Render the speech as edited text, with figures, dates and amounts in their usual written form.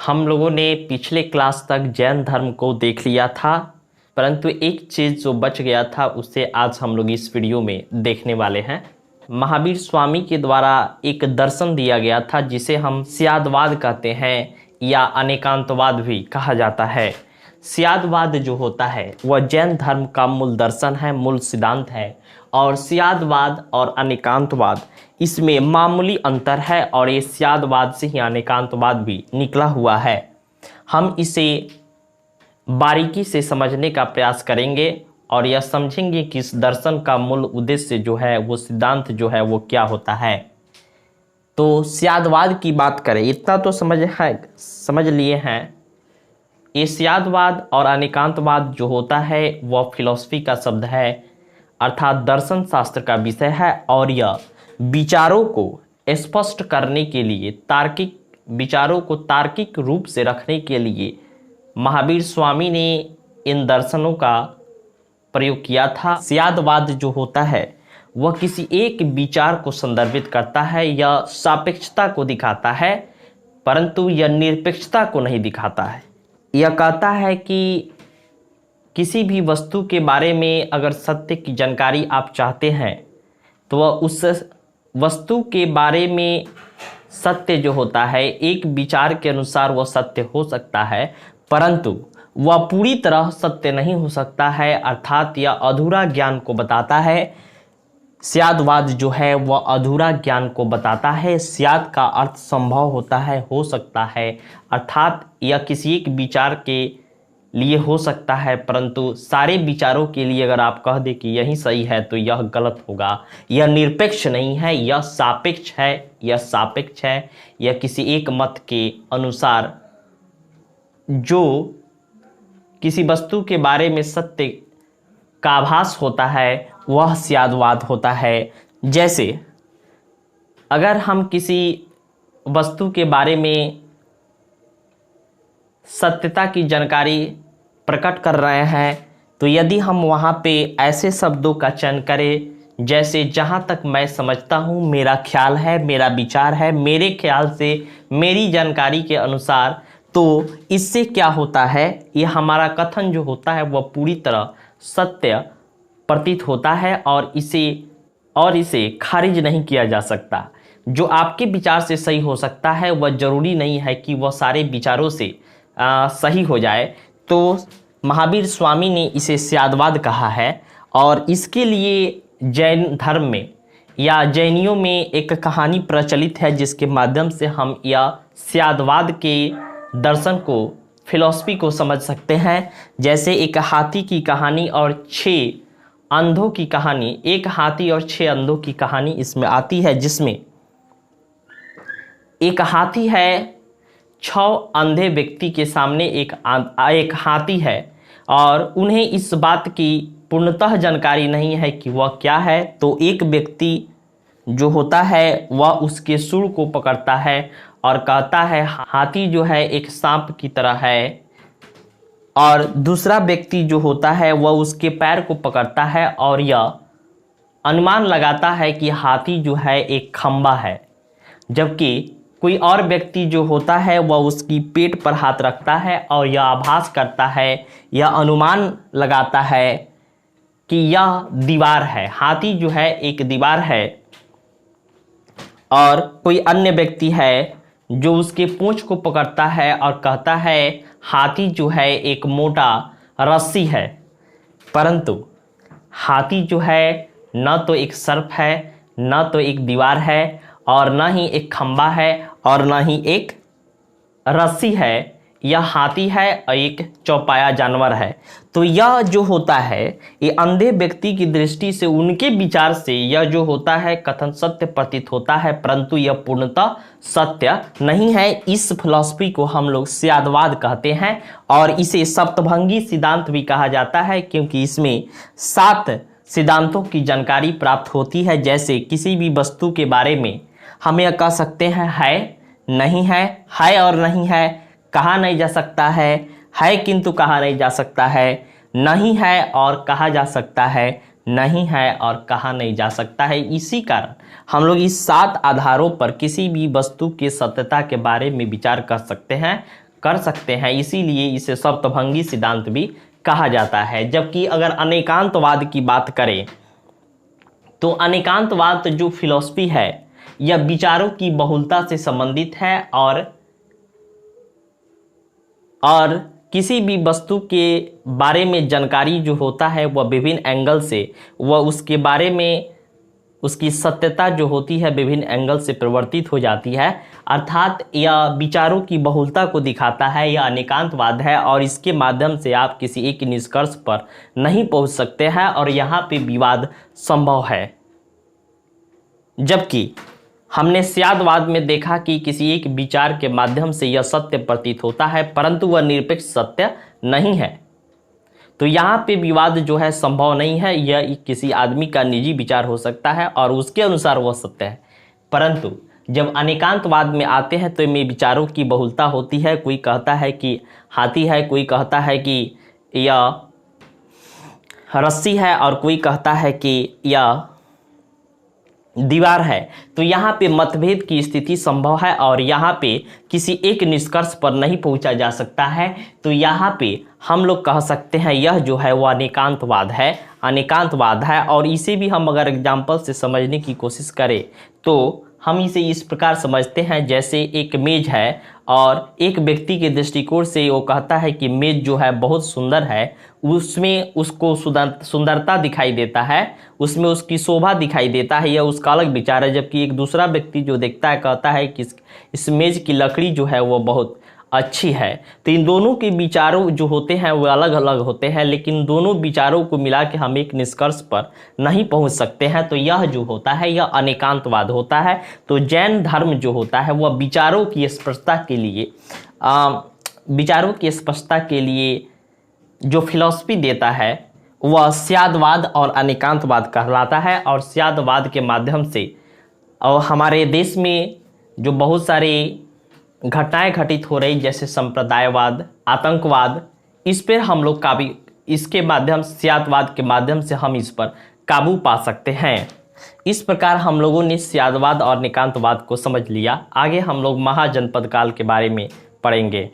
हम लोगों ने पिछले क्लास तक जैन धर्म को देख लिया था, परंतु एक चीज़ जो बच गया था उसे आज हम लोग इस वीडियो में देखने वाले हैं। महावीर स्वामी के द्वारा एक दर्शन दिया गया था जिसे हम स्यादवाद कहते हैं या अनेकांतवाद भी कहा जाता है। स्यादवाद जो होता है वह जैन धर्म का मूल दर्शन है, मूल सिद्धांत है, और स्यादवाद और अनेकांतवाद इसमें मामूली अंतर है और ये स्यादवाद से ही अनेकांतवाद भी निकला हुआ है। हम इसे बारीकी से समझने का प्रयास करेंगे और यह समझेंगे कि इस दर्शन का मूल उद्देश्य जो है वो सिद्धांत जो है वो क्या होता है। तो स्यादवाद की बात करें, इतना तो समझ लिए हैं। ये स्यादवाद और अनेकांतवाद जो होता है वह फिलॉसफी का शब्द है, अर्थात दर्शन शास्त्र का विषय है, और यह विचारों को स्पष्ट करने के लिए, तार्किक विचारों को तार्किक रूप से रखने के लिए महावीर स्वामी ने इन दर्शनों का प्रयोग किया था। स्यादवाद जो होता है वह किसी एक विचार को संदर्भित करता है, यह सापेक्षता को दिखाता है, परंतु यह निरपेक्षता को नहीं दिखाता है। यह कहता है कि किसी भी वस्तु के बारे में अगर सत्य की जानकारी आप चाहते हैं तो वह उस वस्तु के बारे में सत्य जो होता है एक विचार के अनुसार वह सत्य हो सकता है, परंतु वह पूरी तरह सत्य नहीं हो सकता है, अर्थात यह अधूरा ज्ञान को बताता है। स्यादवाद जो है वह अधूरा ज्ञान को बताता है। स्याद का अर्थ संभव होता है, हो सकता है, अर्थात यह किसी एक विचार के लिए हो सकता है, परंतु सारे विचारों के लिए अगर आप कह दें कि यही सही है तो यह गलत होगा। यह निरपेक्ष नहीं है, यह सापेक्ष है। यह किसी एक मत के अनुसार जो किसी वस्तु के बारे में सत्य का आभास होता है वह स्यादवाद होता है। जैसे अगर हम किसी वस्तु के बारे में सत्यता की जानकारी प्रकट कर रहे हैं तो यदि हम वहाँ पे ऐसे शब्दों का चयन करें जैसे जहाँ तक मैं समझता हूँ, मेरा ख्याल है, मेरा विचार है, मेरे ख्याल से, मेरी जानकारी के अनुसार, तो इससे क्या होता है, ये हमारा कथन जो होता है वह पूरी तरह सत्य प्रतीत होता है और इसे खारिज नहीं किया जा सकता। जो आपके विचार से सही हो सकता है वह जरूरी नहीं है कि वह सारे विचारों से सही हो जाए। तो महावीर स्वामी ने इसे स्यादवाद कहा है और इसके लिए जैन धर्म में या जैनियों में एक कहानी प्रचलित है जिसके माध्यम से हम यह स्यादवाद के दर्शन को, फिलॉसफी को समझ सकते हैं। जैसे एक हाथी की कहानी और 6 अंधों की कहानी, एक हाथी और 6 अंधों की कहानी इसमें आती है, जिसमें एक हाथी है, 6 अंधे व्यक्ति के सामने एक हाथी है और उन्हें इस बात की पूर्णतः जानकारी नहीं है कि वह क्या है। तो एक व्यक्ति जो होता है वह उसके सूंड को पकड़ता है और कहता है हाथी जो है एक सांप की तरह है, और दूसरा व्यक्ति जो होता है वह उसके पैर को पकड़ता है और यह अनुमान लगाता है कि हाथी जो है एक खंबा है, जबकि कोई और व्यक्ति जो होता है वह उसकी पेट पर हाथ रखता है और यह आभास करता है, यह अनुमान लगाता है कि यह दीवार है, हाथी जो है एक दीवार है, और कोई अन्य व्यक्ति है जो उसके पूंछ को पकड़ता है और कहता है हाथी जो है एक मोटा रस्सी है। परंतु हाथी जो है न तो एक सर्प है, न तो एक दीवार है, और न ही एक खंबा है, और न ही एक रस्सी है। यह हाथी है और एक चौपाया जानवर है। तो यह जो होता है ये अंधे व्यक्ति की दृष्टि से, उनके विचार से यह जो होता है कथन सत्य प्रतीत होता है, परंतु यह पूर्णतः सत्य नहीं है। इस फिलॉसफी को हम लोग स्यादवाद कहते हैं और इसे सप्तभंगी सिद्धांत भी कहा जाता है, क्योंकि इसमें 7 सिद्धांतों की जानकारी प्राप्त होती है। जैसे किसी भी वस्तु के बारे में हम यह कह सकते हैं है, नहीं है और नहीं है, कहा नहीं जा सकता है किंतु कहा नहीं जा सकता है, नहीं है और कहा जा सकता है, नहीं है और कहा नहीं जा सकता है। इसी कारण हम लोग इस 7 आधारों पर किसी भी वस्तु के सत्यता के बारे में विचार कर सकते हैं। कर सकते हैं, इसीलिए इसे सप्तभंगी सिद्धांत भी कहा जाता है। जबकि अगर अनेकांतवाद की बात करें तो अनेकांतवाद जो फिलॉसफी है यह विचारों की बहुलता से संबंधित है और किसी भी वस्तु के बारे में जानकारी जो होता है वह विभिन्न एंगल से वह उसके बारे में उसकी सत्यता जो होती है विभिन्न एंगल से परिवर्तित हो जाती है। अर्थात यह विचारों की बहुलता को दिखाता है, यह अनेकांतवाद है और इसके माध्यम से आप किसी एक निष्कर्ष पर नहीं पहुंच सकते हैं और यहाँ पे विवाद संभव है। जबकि हमने स्यादवाद में देखा कि किसी एक विचार के माध्यम से यह सत्य प्रतीत होता है परंतु वह निरपेक्ष सत्य नहीं है। तो यहाँ पे विवाद जो है संभव नहीं है, यह किसी आदमी का निजी विचार हो सकता है और उसके अनुसार वह सत्य है। परंतु जब अनेकांतवाद में आते हैं तो इनमें विचारों की बहुलता होती है। कोई कहता है कि हाथी है, कोई कहता है कि यह रस्सी है और कोई कहता है कि यह दीवार है। तो यहाँ पे मतभेद की स्थिति संभव है और यहाँ पे किसी एक निष्कर्ष पर नहीं पहुँचा जा सकता है। तो यहाँ पे हम लोग कह सकते हैं यह जो है वो अनेकांतवाद है। और इसे भी हम अगर एग्जाम्पल से समझने की कोशिश करें तो हम इसे इस प्रकार समझते हैं, जैसे एक मेज है और एक व्यक्ति के दृष्टिकोण से वो कहता है कि मेज जो है बहुत सुंदर है, उसमें उसको सुंदरता दिखाई देता है, उसमें उसकी शोभा दिखाई देता है, यह उसका अलग विचार है। जबकि एक दूसरा व्यक्ति जो देखता है कहता है कि इस मेज की लकड़ी जो है वो बहुत अच्छी है। तो इन दोनों के विचारों जो होते हैं वो अलग अलग होते हैं, लेकिन दोनों विचारों को मिला के हम एक निष्कर्ष पर नहीं पहुंच सकते हैं। तो यह जो होता है यह अनेकांतवाद होता है। तो जैन धर्म जो होता है वह विचारों की स्पष्टता के लिए जो फिलॉसफी देता है वह स्यादवाद और अनेकांतवाद कहलाता है। और स्यादवाद के माध्यम से और हमारे देश में जो बहुत सारे घटनाएं घटित हो रही जैसे संप्रदायवाद, आतंकवाद, इस पर हम लोग इसके माध्यम स्यादवाद के माध्यम से हम इस पर काबू पा सकते हैं। इस प्रकार हम लोगों ने स्यादवाद और अनेकांतवाद को समझ लिया। आगे हम लोग महाजनपद काल के बारे में पढ़ेंगे।